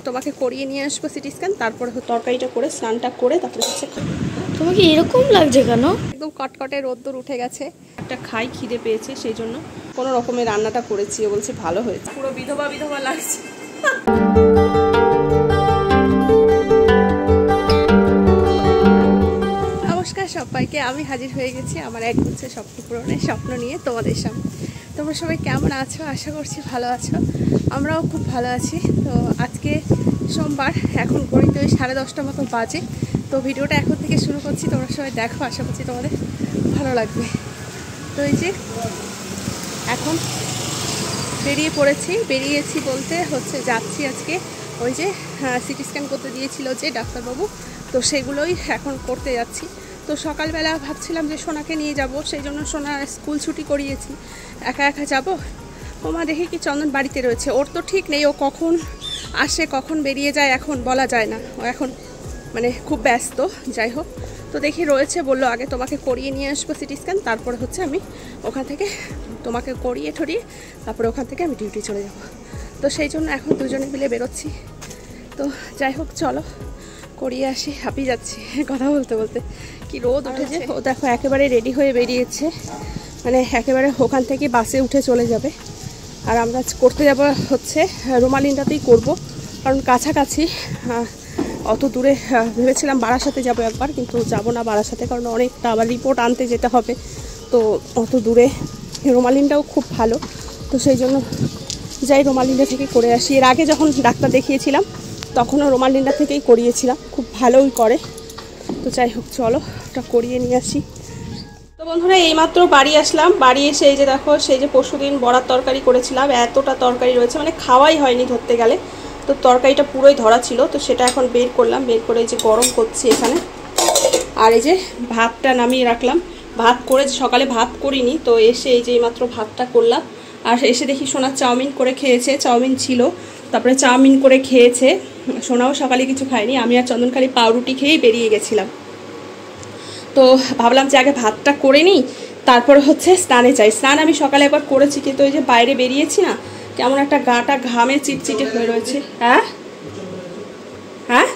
তোমাকে করিয়ে নিয়ে আসবো সিটি স্ক্যান, তারপরে তরকারিটা করে স্নানটা করে তারপরে হচ্ছে। তোমাকে এরকম লাগছে কেন? একদম কটকটে রোদ্দুর উঠে গেছে, একটা খাই খিদে পেয়েছে, সেই জন্য কোনো রকমের রান্নাটা করেছি। ও বলছে ভালো হয়েছে, পুরো বিধবা বিধবা লাগছে। নমস্কার সবাইকে, আমি হাজির হয়ে গেছি আমার এক গুচ্ছ স্বপ্ন পূরণের স্বপ্ন নিয়ে তোমাদের সামনে। তোমরা সবাই কেমন আছো? আশা করছি ভালো আছো, আমরাও খুব ভালো আছি। তো আজকে সোমবার, এখন ঘড়িতে ওই 10:30 মতো বাজে। তো ভিডিওটা এখন থেকে শুরু করছি, তোমরা সবাই দেখো, আশা করছি তোমাদের ভালো লাগবে। তো এই যে এখন বেরিয়েছি বলতে হচ্ছে যাচ্ছি আজকে ওই যে সিটি স্ক্যান করতে দিয়েছিল যে ডাক্তারবাবু, তো সেগুলোই এখন করতে যাচ্ছি। তো সকালবেলা ভাবছিলাম যে সোনাকে নিয়ে যাব, সেই জন্য সোনার স্কুল ছুটি করিয়েছি, একা একা যাব। ওমা দেখি কি চন্দন বাড়িতে রয়েছে, ওর তো ঠিক নেই, ও কখন আসে কখন বেরিয়ে যায় এখন বলা যায় না, ও এখন মানে খুব ব্যস্ত। যাই হোক, তো দেখি রয়েছে, বললো আগে তোমাকে করিয়ে নিয়ে আসবো সিটি স্ক্যান, তারপরে হচ্ছে আমি ওখান থেকে তোমাকে করিয়ে ঠরিয়ে তারপরে ওখান থেকে আমি ডিউটি চলে যাব। তো সেই জন্য এখন দুজনে মিলে বেরোচ্ছি। তো যাই হোক চলো করিয়ে আসি, হাঁপিয়ে যাচ্ছি কথা বলতে বলতে, কি রোদ উঠেছে। ও দেখো একেবারে রেডি হয়ে বেরিয়েছে, মানে একেবারে ওখান থেকে বাসে উঠে চলে যাবে। আর আমরা করতে যাব হচ্ছে রুমালিন্দাতেই করব, কারণ কাছাকাছি। অত দূরে ভেবেছিলাম বারাসাতে যাব একবার, কিন্তু যাব না বারাসাতে, কারণ অনেকটা আবার রিপোর্ট আনতে যেতে হবে। তো অত দূরে রুমালিন্দাও খুব ভালো, তো সেই জন্য যাই রুমালিন্দা থেকে করে আসি। এর আগে যখন ডাক্তার দেখিয়েছিলাম তখনও রুমালিন্দা থেকেই করিয়েছিলাম, খুব ভালোই করে। তো যাই হোক চলো ওটা করিয়ে নিয়ে আসি। তো বন্ধুরা এইমাত্র বাড়ি আসলাম, বাড়ি এসে এই যে দেখো সেই যে পরশুদিন বড়ার তরকারি করেছিলাম, এতটা তরকারি রয়েছে, মানে খাওয়াই হয়নি ধরতে গেলে। তো তরকারিটা পুরোই ধরা ছিল, তো সেটা এখন বের করলাম, বের করে এই যে গরম করছি এখানে। আর এই যে ভাতটা নামিয়ে রাখলাম, ভাত করে সকালে ভাত করিনি, তো এসে এই যে এইমাত্র ভাতটা করলাম। আর এসে দেখি সোনা চাউমিন করে খেয়েছে, চাউমিন ছিল, তারপরে চাউমিন করে খেয়েছে। সোনাও সকালে কিছু খায়নি, আমি আর চন্দন খালি পাউরুটি খেয়েই বেরিয়ে গেছিলাম। তো ভাবলাম যে আগে ভাতটা করে নিই, তারপরে হচ্ছে স্নানে যাই। স্নান আমি সকালে একবার করেছি, কিন্তু ওই যে বাইরে বেরিয়েছি না, কেমন একটা গাটা ঘামে চিটচিটে হয়ে রয়েছে। হ্যাঁ হ্যাঁ,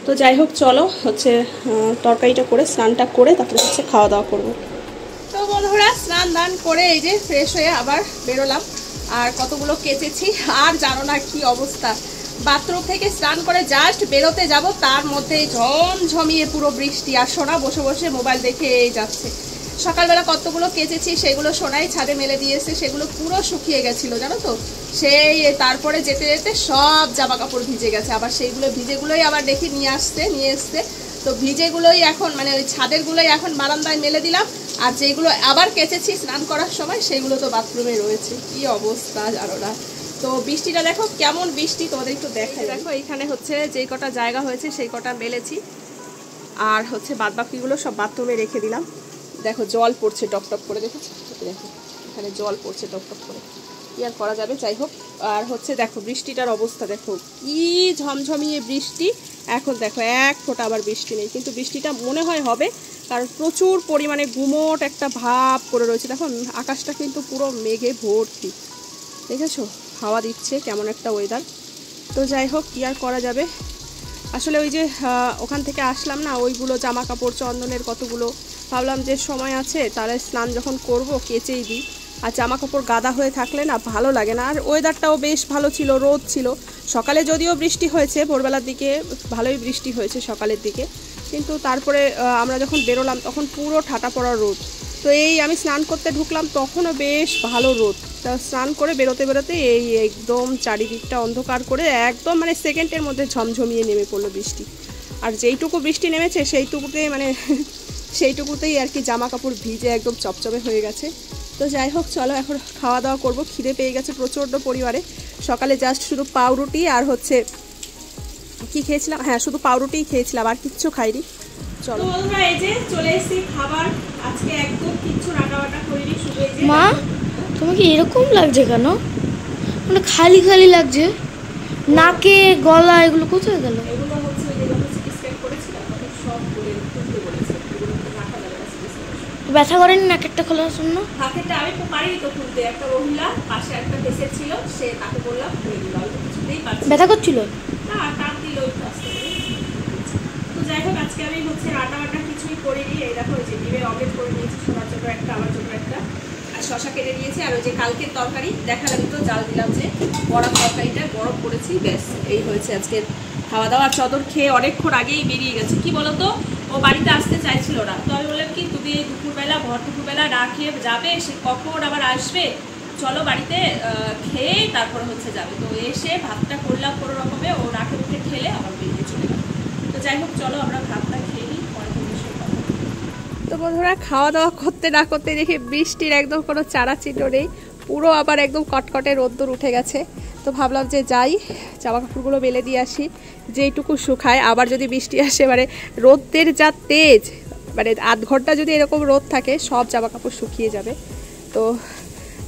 তো যাই হোক চলো হচ্ছে তরকারিটা করে স্নানটা করে তারপরে হচ্ছে খাওয়া দাওয়া করবো। তো বন্ধুরা স্নান দান করে এই যে ফ্রেশ হয়ে আবার বেরোলাম। আর কতগুলো কেচেছি, আর জানো না কি অবস্থা, বাথরুম থেকে স্নান করে জাস্ট বেরোতে যাব, তার মধ্যে ঝমঝমিয়ে পুরো বৃষ্টি। আর সোনা বসে বসে মোবাইল দেখে যাচ্ছে। সকালবেলা কতগুলো কেচেছি সেগুলো সোনাই ছাদে মেলে দিয়েছে, সেগুলো পুরো শুকিয়ে গেছিলো জানো তো। সেই তারপরে যেতে যেতে সব জামা কাপড় ভিজে গেছে, আবার সেইগুলো ভিজেগুলোই আবার দেখি নিয়ে এসছে। তো ভিজেগুলোই এখন মানে ওই ছাদেরগুলোই এখন বারান্দায় মেলে দিলাম, আর যেগুলো আবার কেচেছি স্নান করার সময় সেগুলো তো বাথরুমে রয়েছে। কি অবস্থা জানো না। তো বৃষ্টিটা দেখো কেমন বৃষ্টি, তোমাদের একটু দেখাই। দেখো এইখানে হচ্ছে যেই কটা জায়গা হয়েছে সেই কটা মেলেছি, আর হচ্ছে বাদবাকিগুলো সব বাথরুমে রেখে দিলাম। দেখো জল পড়ছে টপ করে, দেখো এখানে জল পড়ছে টপ করে, কি আর করা যাবে। যাই হোক, আর হচ্ছে দেখো বৃষ্টিটার অবস্থা দেখো, কি ঝমঝমিয়ে বৃষ্টি। এখন দেখো এক ফোঁটা আবার বৃষ্টি নেই, কিন্তু বৃষ্টিটা মনে হয় হবে, কারণ প্রচুর পরিমাণে গুমোট একটা ভাব করে রয়েছে। দেখো আকাশটা কিন্তু পুরো মেঘে ভর্তি, দেখেছো, হাওয়া দিচ্ছে, কেমন একটা ওয়েদার। তো যাই হোক, কি আর করা যাবে। আসলে ওই যে ওখান থেকে আসলাম না, ওইগুলো জামা কাপড় চন্দনের কতগুলো, ভাবলাম যে সময় আছে তাহলে স্নান যখন করব কেচেই দিই। আর জামা কাপড় গাদা হয়ে থাকলে না ভালো লাগে না। আর ওয়েদারটাও বেশ ভালো ছিল, রোদ ছিল। সকালে যদিও বৃষ্টি হয়েছে, ভোরবেলার দিকে ভালোই বৃষ্টি হয়েছে সকালের দিকে, কিন্তু তারপরে আমরা যখন বেরোলাম তখন পুরো ঠাটা পড়া রোদ। তো এই আমি স্নান করতে ঢুকলাম তখনও বেশ ভালো রোদ। তা স্নান করে বেরোতে বেরোতে এই একদম চারিদিকটা অন্ধকার করে একদম মানে সেকেন্ডের মধ্যে ঝমঝমিয়ে নেমে পড়লো বৃষ্টি। আর যেইটুকু বৃষ্টি নেমেছে সেইটুকুতেই মানে সেইটুকুতেই আর কি জামা কাপড় ভিজে একদম চপচপে হয়ে গেছে। তো যাই হোক চলো এখন খাওয়া দাওয়া করবো, খিদে পেয়ে গেছে প্রচণ্ড পরিমাণে। সকালে জাস্ট শুধু পাউরুটি আর হচ্ছে কি খেয়েছিলাম, হ্যাঁ শুধু পাউরুটিই খেয়েছিলাম, আর কিচ্ছু খাইনি। চলো বন্ধুরা এই যে চলে এসেছি খাবার, আজকে একদম কিচ্ছু রান্নাবান্না করিনি, শুধু এই যে। মা তোমাকে এরকম লাগছে কেন? মানে খালি খালি লাগছে, নাকে গলা এগুলো কোথায় গেল? এগুলো হচ্ছে ওই যে যখন সিটি স্ক্যান করেছিলাম তখন সব তুলতে বলেছে, এগুলো রাখা যাবে না সিটি স্ক্যান। ব্যথা করেনি নাকেরটা খোলার জন্য? নাকেরটা আমি তো পারিনি তো খুলতে, একটা মহিলা পাশে একটা পেশেন্ট ছিল, সে তাকে বললাম খুলে দিল, আমি তো কিছু বুঝতেই পারছি। ব্যথা করছিল না, টান দিল একটু আস্তে করে। তো যাই হোক, আজকে আমি হচ্ছে রান্না বান্না কিছুই করিনি। এই দেখো, ওই যে ডিমের অমলেট করে নিয়েছি, সোনার জন্য একটা, আমার জন্য একটা, আর শশা কেটে নিয়েছি। আর ওই যে কালকের তরকারি দেখালাম তো, জাল দিলাম যে বড়া তরকারিটা গরম করেছি, ব্যাস এই হয়েছে আজকের খাওয়া দাওয়া। চদর খেয়ে অনেকক্ষণ আগেই বেরিয়ে গেছে। কি বলতো, ও বাড়িতে আসতে চাইছিল না, তো আমি বললাম কি তুমি এই দুপুরবেলা ভর দুপুরবেলা না খেয়ে যাবে, সে কখন আবার আসবে, চলো বাড়িতে খেয়ে তারপরে হচ্ছে যাবে। তো এসে ভাতটা করলাম কোনো রকমে, ও রাখে মুখে খেলে আবার বেরিয়ে চলে গেল। তো যাই হোক, চলো আমরা ভাতটা খেয়ে নিই, পরে বিষয় কথা। তো বন্ধুরা, খাওয়া দাওয়া করতে না করতে দেখি বৃষ্টির একদম কোনো চারা চিহ্ন নেই, পুরো আবার একদম কটকটে রোদ্দুর উঠে গেছে। তো ভাবলাম যে যাই, জামা কাপড়গুলো মেলে দিয়ে আসি, যেইটুকু শুকায়। আবার যদি বৃষ্টি আসে, মানে রোদের যা তেজ, মানে আধ ঘন্টা যদি এরকম রোদ থাকে সব জামা কাপড় শুকিয়ে যাবে। তো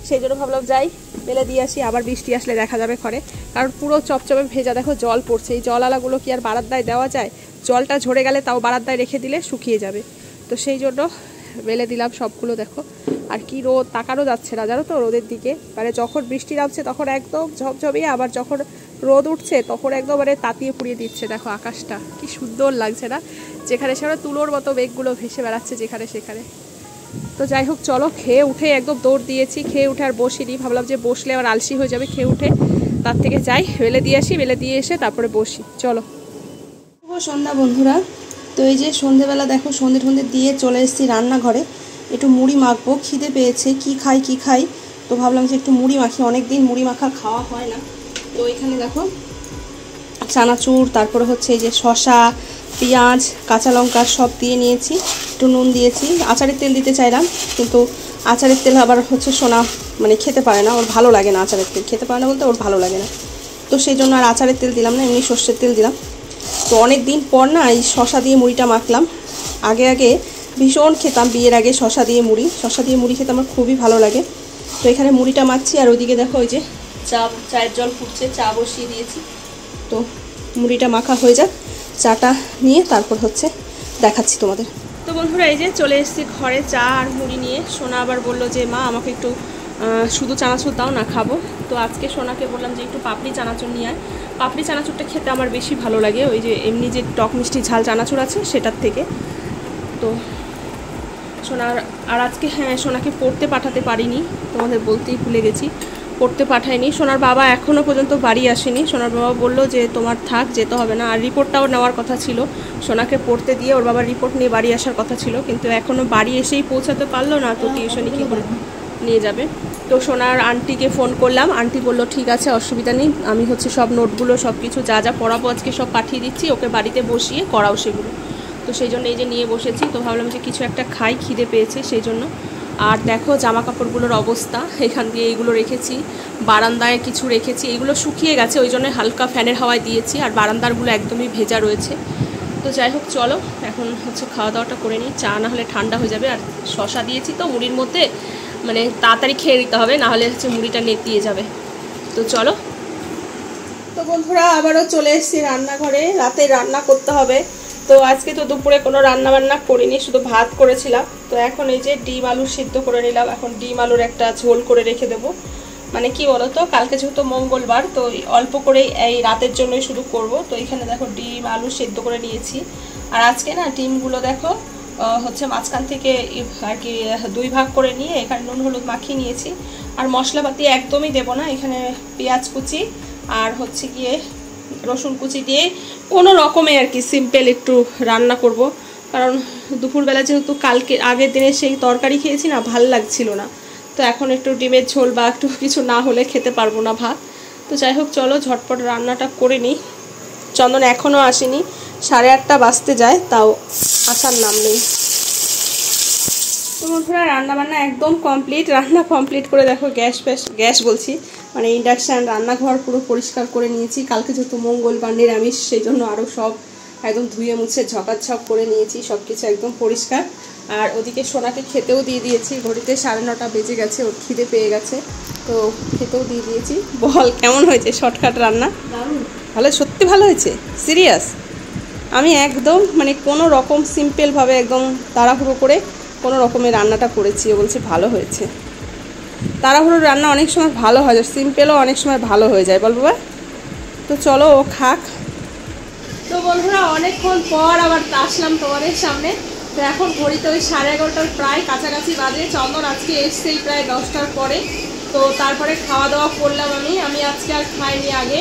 সেই জন্য ভাবলাম যাই, মেলে দিয়ে আসি, আবার বৃষ্টি আসলে দেখা যাবে ঘরে। কারণ পুরো চপচপে ভেজা, দেখো জল পড়ছে। এই জলালাগুলো কি আর বারান্দায় দেওয়া যায়? জলটা ঝরে গেলে তাও বারান্দায় রেখে দিলে শুকিয়ে যাবে। তো সেই জন্য মেলে দিলাম সবগুলো। দেখো, আর কি রোদ, তাকানো যাচ্ছে না জানো তো রোদের দিকে। মানে যখন বৃষ্টি নামছে তখন একদম ঝপঝপিয়ে, আবার যখন রোদ উঠছে তখন একদম মানে তাতিয়ে পুড়িয়ে দিচ্ছে। দেখো আকাশটা কি সুন্দর লাগছে না? যেখানে সেখানে তুলোর মতো মেঘগুলো ভেসে বেড়াচ্ছে যেখানে সেখানে। তো যাই হোক, চলো খেয়ে উঠে একদম দৌড় দিয়েছি, খেয়ে উঠে আর বসিনি, ভাবলাম যে বসলে আবার আলসি হয়ে যাবে। খেয়ে উঠে তার থেকে যাই, মেলে দিয়ে আসি, মেলে দিয়ে এসে তারপরে বসি। চলো। সন্ধ্যা বন্ধুরা, তো এই যে সন্ধেবেলা দেখো সন্ধে দিয়ে চলে এসেছি রান্নাঘরে। একটু মুড়ি মাখবো, খিদে পেয়েছে, কি খাই। তো ভাবলাম যে একটু মুড়ি মাখি, অনেকদিন মুড়ি মাখা খাওয়া হয় না। তো এখানে দেখো চানাচুর, তারপরে হচ্ছে এই যে শসা, পেঁয়াজ, কাঁচা লঙ্কা সব দিয়ে নিয়েছি, একটু নুন দিয়েছি। আচারের তেল দিতে চাইলাম, কিন্তু আচারের তেল আবার হচ্ছে সোনা মানে খেতে পারে না, ওর ভালো লাগে না। আচারের তেল খেতে পারে না বলতে ওর ভালো লাগে না, তো সেই জন্য আর আচারের তেল দিলাম না, এমনি সর্ষের তেল দিলাম। তো অনেক দিন পর না এই শসা দিয়ে মুড়িটা মাখলাম। আগে ভীষণ খেতাম, বিয়ের আগে শসা দিয়ে মুড়ি খেতে আমার খুবই ভালো লাগে। তো এখানে মুড়িটা মাখছি, আর ওইদিকে দেখো ওই যে চায়ের জল ফুটছে, চা বসিয়ে দিয়েছি। তো মুড়িটা মাখা হয়ে যাক, চাটা নিয়ে তারপর হচ্ছে দেখাচ্ছি তোমাদের। তো বন্ধুরা, এই যে চলে এসেছি ঘরে চা আর মুড়ি নিয়ে। সোনা আবার বললো যে মা আমাকে একটু শুধু চানাচুর দাও না, খাবো। তো আজকে সোনাকে বললাম যে একটু পাপড়ি চানাচুর নিয়ে আয়। পাপড়ি চানাচুরটা খেতে আমার বেশি ভালো লাগে, ওই যে এমনি যে টক মিষ্টি ঝাল চানাচুর আছে সেটার থেকে। তো সোনার আর আজকে সোনাকে পড়তে পাঠাতে পারিনি, তোমাদের বলতেই ভুলে গেছি, পড়তে পাঠাইনি। সোনার বাবা এখনও পর্যন্ত বাড়ি আসেনি। সোনার বাবা বললো যে তোমার থাক, যেতে হবে না। আর রিপোর্টটাও নেওয়ার কথা ছিল, সোনাকে পড়তে দিয়ে ওর বাবার রিপোর্ট নিয়ে বাড়ি আসার কথা ছিল, কিন্তু এখনও বাড়ি এসেই পৌঁছাতে পারলো না। তো টিউশনি কী করে নিয়ে যাবে? তো সোনার আন্টিকে ফোন করলাম, আন্টি বললো ঠিক আছে, অসুবিধা নেই, আমি হচ্ছে সব নোটগুলো সব কিছু যা যা পড়াবো আজকে সব পাঠিয়ে দিচ্ছি, ওকে বাড়িতে বসিয়ে করাও সেগুলো। তো সেই জন্য এই যে নিয়ে বসেছি। তো ভাবলাম যে কিছু একটা খাই, খিদে পেয়েছে সেই জন্য। আর দেখো জামা কাপড়গুলোর অবস্থা, এখান দিয়ে এইগুলো রেখেছি, বারান্দায় কিছু রেখেছি, এইগুলো শুকিয়ে গেছে, ওই জন্য হালকা ফ্যানের হাওয়ায় দিয়েছি, আর বারান্দারগুলো একদমই ভেজা রয়েছে। তো যাই হোক, চলো এখন হচ্ছে খাওয়া দাওয়াটা করে নিই, চা না হলে ঠান্ডা হয়ে যাবে। আর শশা দিয়েছি তো মুড়ির মধ্যে, মানে তাড়াতাড়ি খেয়ে দিতে হবে, না হলে হচ্ছে মুড়িটা নেতিয়ে যাবে। তো চলো। তো বন্ধুরা, আবারও চলে এসেছি রান্নাঘরে, রাতে রান্না করতে হবে। তো আজকে তো দুপুরে কোনো রান্না বান্না করিনি, শুধু ভাত করেছিলাম। তো এখন এই যে ডিম আলু সিদ্ধ করে নিলাম, এখন ডিম আলুর একটা ঝোল করে রেখে দেবো। মানে কি বলতো, কালকে যেহেতু মঙ্গলবার, তো অল্প করেই এই রাতের জন্যই শুধু করব। তো এখানে দেখো ডিম আলু সিদ্ধ করে নিয়েছি। আর আজকে না ডিমগুলো দেখো হচ্ছে মাঝখান থেকে আর কি 2 ভাগ করে নিয়ে এখানে নুন হলুদ মাখিয়ে নিয়েছি। আর মশলাপাতি একদমই দেবো না, এখানে পেঁয়াজ কুচি আর হচ্ছে গিয়ে রসুন কুচি দিয়ে কোনো রকমে আর কি সিম্পল একটু রান্না করব। কারণ দুপুরবেলা যেহেতু কালকে আগের দিনে সেই তরকারি খেয়েছি না, ভাল লাগছিল না। তো এখন একটু ডিমের ঝোল বা একটু কিছু না হলে খেতে পারবো না ভাত। তো যাই হোক, চলো ঝটপট রান্নাটা করে নিই। চন্দন এখনও আসেনি, 8:30 বাজতে যায়, তাও আসার নাম নেই। তো বন্ধুরা, রান্নাবান্না একদম কমপ্লিট। রান্না কমপ্লিট করে দেখো গ্যাস বলছি মানে ইন্ডাকশান, রান্নাঘর পুরো পরিষ্কার করে নিয়েছি। কালকে যেহেতু মঙ্গলবার নিরামিষ, সেই জন্য আরও সব একদম ধুয়ে মুছে ঝকাঝক করে নিয়েছি, সব কিছু একদম পরিষ্কার। আর ওদিকে সোনাকে খেতেও দিয়ে দিয়েছি, ঘড়িতে 9:30 বেজে গেছে, ওর খিদে পেয়ে গেছে, তো খেতেও দিয়ে দিয়েছি। বল কেমন হয়েছে শর্টকাট রান্না? ভালো, সত্যি ভালো হয়েছে, সিরিয়াস। আমি একদম মানে কোনো রকম সিম্পলভাবে একদম তাড়াহুড়ো করে কোনো রকমের রান্নাটা করেছি, ও বলছে ভালো হয়েছে। তাড়াহুড়োর রান্না অনেক সময় ভালো হয়, সিম্পলও অনেক সময় ভালো হয়ে যায়, বল বাবা। তো চলো ও খাক। তো বন্ধুরা অনেকক্ষণ পর আবার আসলাম তোমাদের সামনে। তো এখন ঘড়িতে ওই 11:30 প্রায় কাছাকাছি বাজে। চন্দন আজকে এসছেই প্রায় 10টার পরে। তো তারপরে খাওয়া দাওয়া করলাম আমি আজকে আর খাইনি আগে,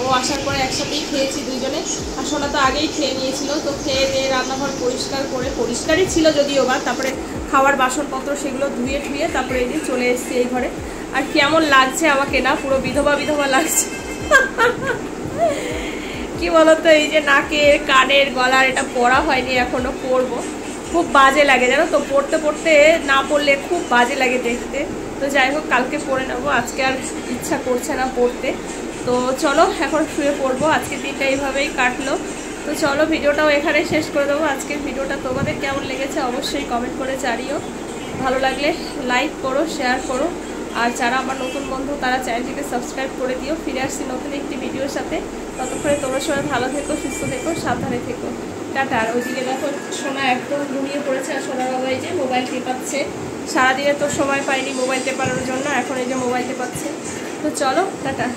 ও আসার পরে একসাথেই খেয়েছি দুইজনে। আর সোনা তো আগেই খেয়ে নিয়েছিল। তো খেয়ে দিয়ে রান্নাঘর পরিষ্কার করে, পরিষ্কারই ছিল যদিও বা, তারপরে খাওয়ার বাসনপত্র সেগুলো ধুয়ে ঠুয়ে তারপরে এই যে চলে এসেছি এই ঘরে। আর কেমন লাগছে আমাকে না, পুরো বিধবা বিধবা লাগছে। কি বলতো, এই যে নাকের কানের গলার এটা পরা হয়নি এখনো, পরবো। খুব বাজে লাগে জানো তো, পড়তে পড়তে না পড়লে খুব বাজে লাগে দেখতে। তো যাই হোক কালকে পরে নেবো, আজকে আর ইচ্ছা করছে না পড়তে। তো চলো এখন শুয়ে পড়বো, আজকের দিনটা এইভাবেই কাটলো। তো চলো ভিডিওটাও এখানে শেষ করে দেবো। আজকের ভিডিওটা তোমাদের কেমন লেগেছে অবশ্যই কমেন্ট করে জানিও। ভালো লাগলে লাইক করো, শেয়ার করো। আর যারা আমার নতুন বন্ধু তারা চ্যানেলটিকে সাবস্ক্রাইব করে দিও। ফিরে আসছি নতুন একটি ভিডিওর সাথে। ততক্ষণে তোমরা সবাই ভালো থেকো, সুস্থ থেকো, সাবধানে থেকো। টাটা। আর ওইদিকে দেখো সোনা একদম ঘুমিয়ে পড়েছে, আর সোনা বাবা এই যে মোবাইল টেপাচ্ছে। সারাদিনে তো সময় পাইনি মোবাইল টেপানোর জন্য, এখন এই যে মোবাইল টেপাচ্ছে। তো চলো টাটা।